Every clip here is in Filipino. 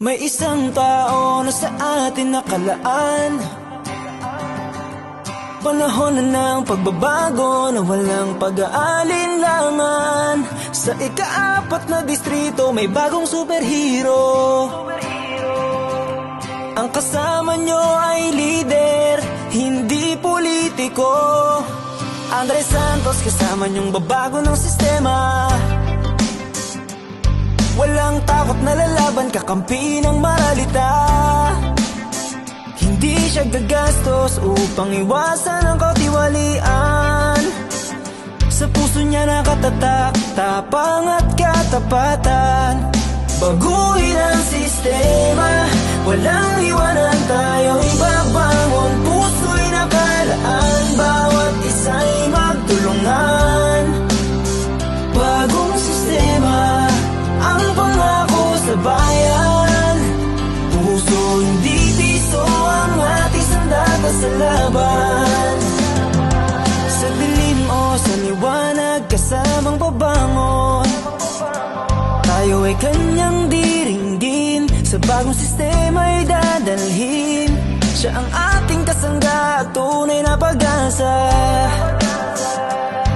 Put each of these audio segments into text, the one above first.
May isang tao na sa atin nakalaan, panahon na ng pagbabago na walang pag-aalinlangan. Sa ika-4 na distrito may bagong superhero. Ang kasama nyo ay leader, hindi politiko. Andres Santos kasama nyong babago ng sistema. Walang takot na lalaban, kakampi ng maralita. Hindi siya gagastos upang iwasan ang kautiwalian. Sa puso niya nakatatak, tapang at katapatan. Baguhin ang sistema, walang iwanan, tayo'y babangon. Puso'y nakalaan, bawat isa'y magtulungan. Bagong sistema, ang pangako sa bayan. Puso hindi piso ang ating sandata sa laban. Sa dilim o sa liwanag, kasamang pabangon. Tayo ay kanyang diringgin, sa bagong sistema'y dadalhin. Siya ang ating kasangga at tunay na pag-asa.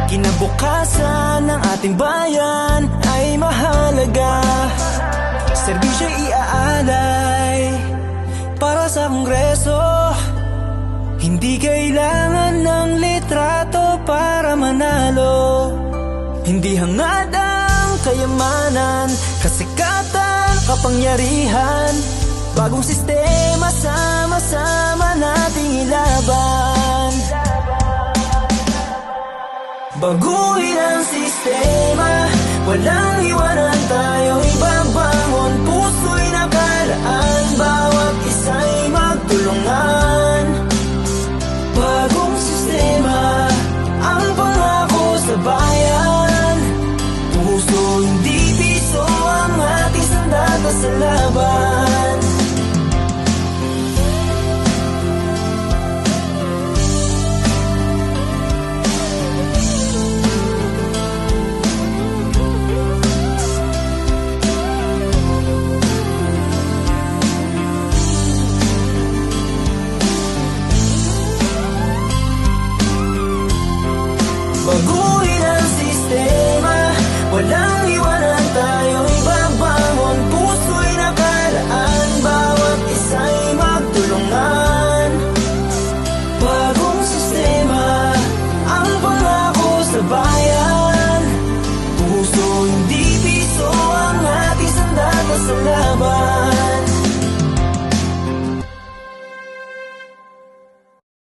Kinabukasan ng ating bayan ay mahalaga. Serbisyo'y iaalay para sa Kongreso. Hindi kailangan ng litrato para manalo. Hindi hangad ang kayamanan, kasikatan, kapangyarihan. Bagong sistema, sama-sama nating ilaban. Baguhin ang sistema, walang iwanan, tayo'y babangon. Puso'y nakalaan, bawat isa'y magtulungan. Bagong sistema, ang pangako sa bayan. Puso hindi piso ang ating sandata sa laban.